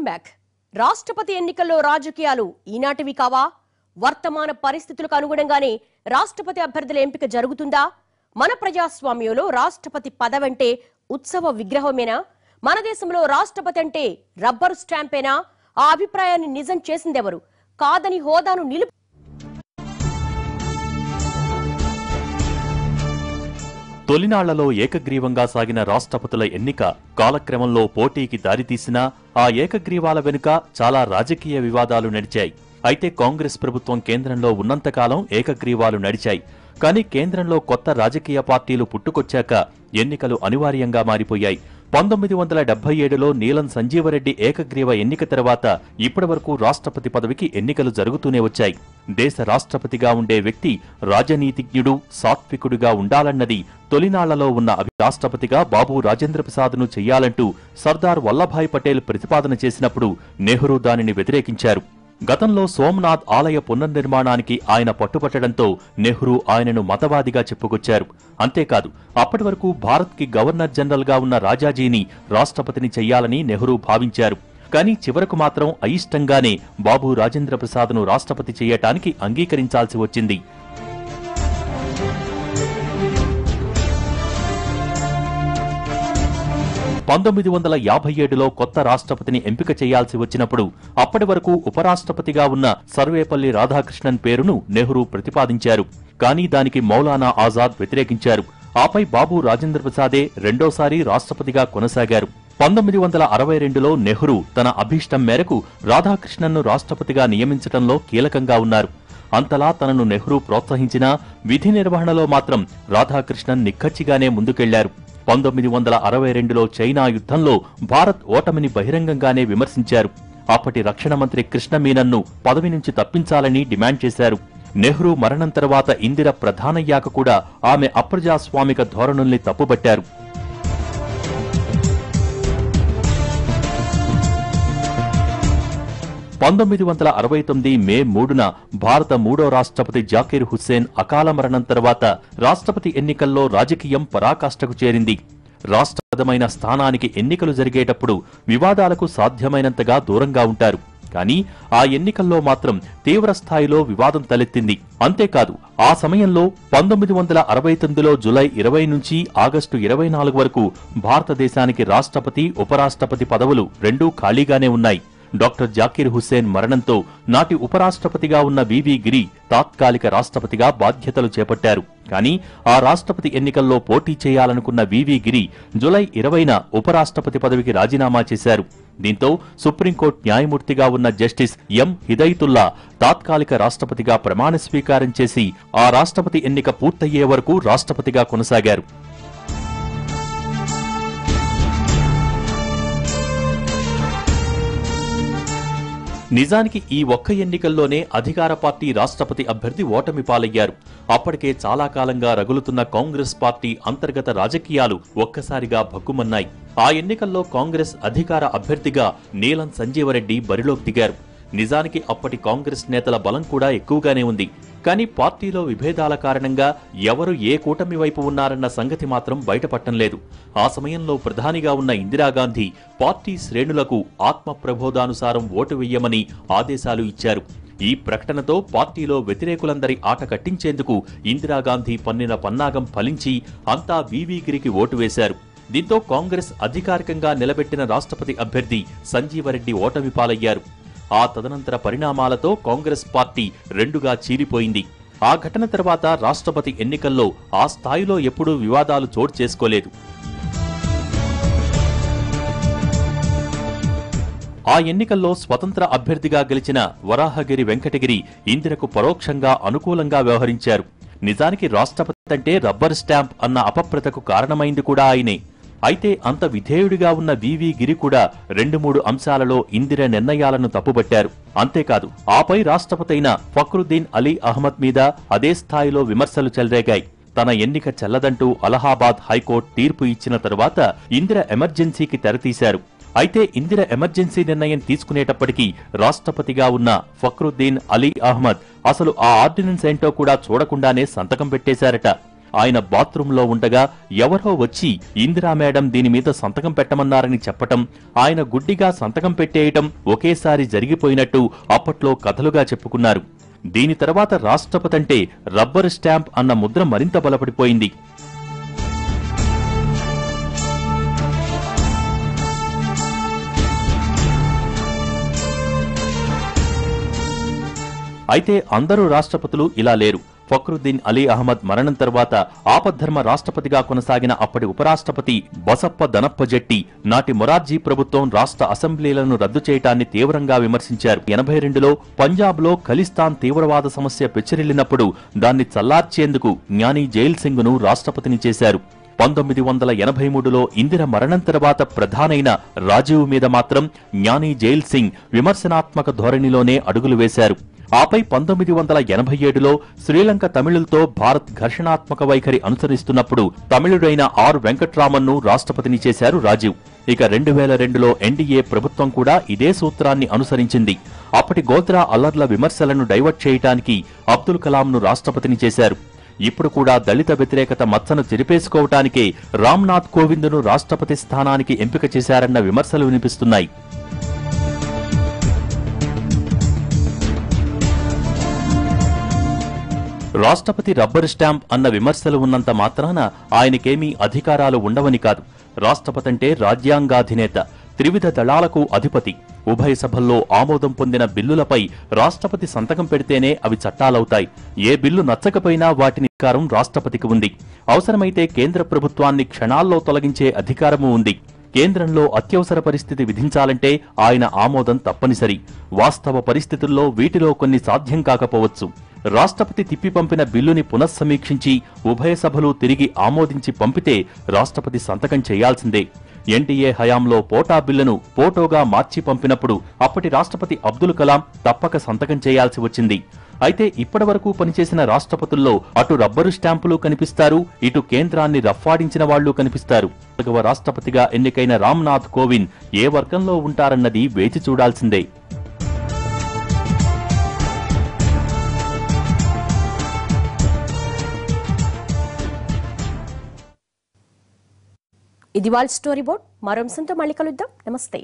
Welcome back. రాష్ట్రపతి ఎన్నికల్లో రాజకీయాలు ఈనాటివి కావా? వర్తమాన పరిస్థితులకు అనుగుణంగానే రాష్ట్రపతి అభ్యర్థుల ఎంపిక జరుగుతుందా? మన ప్రజాస్వామ్యంలో రాష్ట్రపతి పదవంటే ఉత్సవ విగ్రహమేనా? మన దేశంలో రాష్ట్రపతి అంటే రబ్బరు స్టాంపేనా? ఆ అభిప్రాయాన్ని నిజం చేసిందెవరు? కాదని హోదాను నిలుపు తొలినాళ్లలో ఏకగ్రీవంగా సాగిన రాష్ట్రపతుల ఎన్నిక కాలక్రమంలో పోటీకి దారితీసినా ఆ ఏకగ్రీవాల వెనుక చాలా రాజకీయ వివాదాలు నడిచాయి. అయితే కాంగ్రెస్ ప్రభుత్వం కేంద్రంలో ఉన్నంతకాలం ఏకగ్రీవాలు నడిచాయి. కానీ కేంద్రంలో కొత్త రాజకీయ పార్టీలు పుట్టుకొచ్చాక ఎన్నికలు అనివార్యంగా మారిపోయాయి. 1977లో నీలం సంజీవరెడ్డి ఏకగ్రీవ ఎన్నిక తర్వాత ఇప్పటివరకు రాష్ట్రపతి పదవికి ఎన్నికలు జరుగుతూనే వచ్చాయి. దేశ రాష్ట్రపతిగా ఉండే వ్యక్తి రాజనీతిజ్ఞుడు, సాత్వికుడిగా ఉండాలన్నది తొలినాళ్లలో ఉన్న రాష్ట్రపతిగా బాబు రాజేంద్ర ప్రసాద్ను చెయ్యాలంటూ సర్దార్ వల్లభాయ్ పటేల్ ప్రతిపాదన చేసినప్పుడు నెహ్రూ దానిని వ్యతిరేకించారు. గతంలో సోమనాథ్ ఆలయ పునర్నిర్మాణానికి ఆయన పట్టుపట్టడంతో నెహ్రూ ఆయనను మతవాదిగా చెప్పుకొచ్చారు. అంతేకాదు, అప్పటి వరకు భారత్కి గవర్నర్ జనరల్ గా ఉన్న రాజాజీని రాష్ట్రపతిని చెయ్యాలని నెహ్రూ భావించారు. కానీ చివరకు మాత్రం అయిష్టంగానే బాబు రాజేంద్ర ప్రసాద్ను రాష్ట్రపతి చెయ్యటానికి అంగీకరించాల్సి వచ్చింది. 1957లో కొత్త రాష్ట్రపతిని ఎంపిక చేయాల్సి వచ్చినప్పుడు అప్పటి వరకు ఉపరాష్ట్రపతిగా ఉన్న సర్వేపల్లి రాధాకృష్ణన్ పేరును నెహ్రూ ప్రతిపాదించారు. కానీ దానికి మౌలానా ఆజాద్ వ్యతిరేకించారు. ఆపై బాబు రాజేంద్ర ప్రసాదే రెండోసారి రాష్ట్రపతిగా కొనసాగారు. 1962లో నెహ్రూ తన అభీష్టం మేరకు రాధాకృష్ణన్ను రాష్ట్రపతిగా నియమించడంలో కీలకంగా ఉన్నారు. అంతలా తనను నెహ్రూ ప్రోత్సహించినా విధి నిర్వహణలో మాత్రం రాధాకృష్ణన్ నిక్కచ్చిగానే ముందుకెళ్లారు. 1962లో చైనా యుద్ధంలో భారత్ ఓటమిని బహిరంగంగానే విమర్శించారు. అప్పటి రక్షణ మంత్రి కృష్ణ మీనన్ను పదవి నుంచి తప్పించాలని డిమాండ్ చేశారు. నెహ్రూ మరణం తర్వాత ఇందిర ప్రధానయ్యాక కూడా ఆమె అప్రజాస్వామిక ధోరణుల్ని తప్పుబట్టారు. 1969 మే 3న భారత మూడో రాష్ట్రపతి జాకీర్ హుస్సేన్ అకాల మరణం తర్వాత రాష్ట్రపతి ఎన్నికల్లో రాజకీయం పరాకాష్ఠకు చేరింది. రాష్ట్రపతిమైన స్థానానికి ఎన్నికలు జరిగేటప్పుడు వివాదాలకు సాధ్యమైనంతగా దూరంగా ఉంటారు. కానీ ఆ ఎన్నికల్లో మాత్రం తీవ్ర స్థాయిలో వివాదం తలెత్తింది. అంతేకాదు, ఆ సమయంలో 1969లో జులై 20 నుంచి ఆగస్టు 24 వరకు భారతదేశానికి రాష్ట్రపతి, ఉపరాష్ట్రపతి పదవులు రెండూ ఖాళీగానే ఉన్నాయి. డాక్టర్ జాకీర్ హుస్సేన్ మరణంతో నాటి ఉపరాష్ట్రపతిగా ఉన్న వివి గిరి తాత్కాలిక రాష్ట్రపతిగా బాధ్యతలు చేపట్టారు. కానీ ఆ రాష్ట్రపతి ఎన్నికల్లో పోటీ చేయాలనుకున్న వివి గిరి జులై 20న ఉపరాష్ట్రపతి పదవికి రాజీనామా చేశారు. దీంతో సుప్రీంకోర్టు న్యాయమూర్తిగా ఉన్న జస్టిస్ ఎం హిదయతుల్లా తాత్కాలిక రాష్ట్రపతిగా ప్రమాణ స్వీకారం చేసి ఆ రాష్ట్రపతి ఎన్నిక పూర్తయ్యే వరకు రాష్ట్రపతిగా కొనసాగారు. నిజానికి ఈ ఒక్క ఎన్నికల్లోనే అధికార పార్టీ రాష్ట్రపతి అభ్యర్థి ఓటమి పాలయ్యారు. అప్పటికే చాలా కాలంగా రగులుతున్న కాంగ్రెస్ పార్టీ అంతర్గత రాజకీయాలు ఒక్కసారిగా భగ్గుమన్నాయి. ఆ ఎన్నికల్లో కాంగ్రెస్ అధికార అభ్యర్థిగా నీలం సంజీవరెడ్డి బరిలోకి దిగారు. నిజానికి అప్పటి కాంగ్రెస్ నేతల బలం కూడా ఎక్కువగానే ఉంది. కానీ పార్టీలో విభేదాల కారణంగా ఎవరు ఏ కూటమి వైపు ఉన్నారన్న సంగతి మాత్రం బయటపట్టంలేదు. ఆ సమయంలో ప్రధానిగా ఉన్న ఇందిరాగాంధీ పార్టీ శ్రేణులకు ఆత్మ ప్రబోధానుసారం ఓటు వెయ్యమని ఆదేశాలు ఇచ్చారు. ఈ ప్రకటనతో పార్టీలో వ్యతిరేకులందరి ఆట కట్టించేందుకు ఇందిరాగాంధీ పన్నిన పన్నాగం ఫలించి అంతా వివి గిరికి ఓటు వేశారు. దీంతో కాంగ్రెస్ అధికారికంగా నిలబెట్టిన రాష్ట్రపతి అభ్యర్థి సంజీవరెడ్డి ఓటమి పాలయ్యారు. ఆ తదనంతర పరిణామాలతో కాంగ్రెస్ పార్టీ రెండుగా చీలిపోయింది. ఆ ఘటన తర్వాత రాష్ట్రపతి ఎన్నికల్లో ఆ స్థాయిలో ఎప్పుడూ వివాదాలు చోటు చేసుకోలేదు. ఆ ఎన్నికల్లో స్వతంత్ర అభ్యర్థిగా గెలిచిన వరాహగిరి వెంకటగిరి ఇందిరకు పరోక్షంగా అనుకూలంగా వ్యవహరించారు. నిజానికి రాష్ట్రపతి అంటే రబ్బర్ స్టాంప్ అన్న అపప్రతకు కారణమైంది కూడా ఆయనే. అయితే అంత విధేయుడిగా ఉన్న వివి గిరి కూడా 2-3 అంశాలలో ఇందిర నిర్ణయాలను తప్పుబట్టారు. అంతేకాదు, ఆపై రాష్ట్రపతైన ఫక్రుద్దీన్ అలీ అహ్మద్ మీద అదే స్థాయిలో విమర్శలు చెలరేగాయి. తన ఎన్నిక చెల్లదంటూ అలహాబాద్ హైకోర్టు తీర్పు ఇచ్చిన తరువాత ఇందిర ఎమర్జెన్సీకి తెరతీశారు. అయితే ఇందిర ఎమర్జెన్సీ నిర్ణయం తీసుకునేటప్పటికీ రాష్ట్రపతిగా ఉన్న ఫక్రుద్దీన్ అలీ అహ్మద్ అసలు ఆ ఆర్డినెన్స్ ఏంటో కూడా చూడకుండానే సంతకం పెట్టేశారట. ఆయన బాత్రూంలో ఉండగా ఎవరో వచ్చి ఇందిరా మేడం దీని మీద సంతకం పెట్టమన్నారని చెప్పటం, ఆయన గుడ్డిగా సంతకం పెట్టేయటం ఒకేసారి జరిగిపోయినట్టు అప్పట్లో కథలుగా చెప్పుకున్నారు. దీని తర్వాత రాష్ట్రపతి అంటే రబ్బర్ స్టాంప్ అన్న ముద్ర మరింత బలపడిపోయింది. అయితే అందరూ రాష్ట్రపతులు ఇలా లేరు. ఫక్రుద్దీన్ అలీ అహ్మద్ మరణం తర్వాత ఆపద్ధర్మ రాష్ట్రపతిగా కొనసాగిన అప్పటి ఉపరాష్ట్రపతి బసప్ప దనప్పజెట్టి నాటి మొరార్జీ ప్రభుత్వం రాష్ట్ర అసెంబ్లీలను రద్దు చేయటాన్ని తీవ్రంగా విమర్శించారు. 82లో పంజాబ్లో ఖలిస్తాన్ తీవ్రవాద సమస్య పెచ్చిరిల్లినప్పుడు దాన్ని చల్లార్చేందుకు జ్ఞాని జైల్ సింగ్ ను రాష్ట్రపతిని చేశారు. 1983లో ఇందిర మరణం తర్వాత ప్రధానైన రాజీవ్ మీద మాత్రం జ్ఞాని జైల్ సింగ్ విమర్శనాత్మక ధోరణిలోనే అడుగులు వేశారు. ఆపై 1987లో శ్రీలంక తమిళులతో భారత్ ఘర్షణాత్మక వైఖరి అనుసరిస్తున్నప్పుడు తమిళుడైన ఆర్ వెంకట్రామన్ను రాష్ట్రపతిని చేశారు రాజీవ్. ఇక 2002లో ఎన్డీఏ ప్రభుత్వం కూడా ఇదే సూత్రాన్ని అనుసరించింది. అప్పటి గోత్రా అల్లర్ల విమర్శలను డైవర్ట్ చేయటానికి అబ్దుల్ కలాంను రాష్ట్రపతిని చేశారు. ఇప్పుడు కూడా దళిత వ్యతిరేకత మచ్చను చెరిపేసుకోవటానికే రామ్నాథ్ కోవింద్ను రాష్ట్రపతి స్థానానికి ఎంపిక చేశారన్న విమర్శలు వినిపిస్తున్నాయి. రాష్ట్రపతి రబ్బర్ స్టాంప్ అన్న విమర్శలు ఉన్నంత మాత్రాన ఆయనకేమీ అధికారాలు ఉండవని కాదు. రాష్ట్రపతంటే రాజ్యాంగాధినేత, త్రివిధ దళాలకు అధిపతి. ఉభయ సభల్లో ఆమోదం పొందిన బిల్లులపై రాష్ట్రపతి సంతకం పెడితేనే అవి చట్టాలవుతాయి. ఏ బిల్లు నచ్చకపోయినా వాటిని అధికారం రాష్ట్రపతికి ఉంది. అవసరమైతే కేంద్ర ప్రభుత్వాన్ని క్షణాల్లో తొలగించే అధికారమూ ఉంది. కేంద్రంలో అత్యవసర పరిస్థితి విధించాలంటే ఆయన ఆమోదం తప్పనిసరి. వాస్తవ పరిస్థితుల్లో వీటిలో కొన్ని సాధ్యం కాకపోవచ్చు. రాష్ట్రపతి తిప్పి పంపిన బిల్లుని పునఃసమీక్షించి ఉభయ సభలు తిరిగి ఆమోదించి పంపితే రాష్ట్రపతి సంతకం చేయాల్సిందే. ఎన్డీఏ హయాంలో పోటా బిల్లును పోటోగా మార్చి పంపినప్పుడు అప్పటి రాష్ట్రపతి అబ్దుల్ కలాం తప్పక సంతకం చేయాల్సి వచ్చింది. అయితే ఇప్పటివరకు పనిచేసిన రాష్ట్రపతుల్లో అటు రబ్బరు స్టాంపులు కనిపిస్తారు, ఇటు కేంద్రాన్ని రఫ్ఫాడించిన వాళ్లు కనిపిస్తారు. 4వ రాష్ట్రపతిగా ఎన్నికైన రామ్నాథ్ కోవింద్ ఏ వర్గంలో ఉంటారన్నది వేచి చూడాల్సిందే. ఇది వాళ్ళ స్టోరీ బోర్డ్. మరో అంశంతో మళ్ళీ కలుద్దాం. నమస్తే.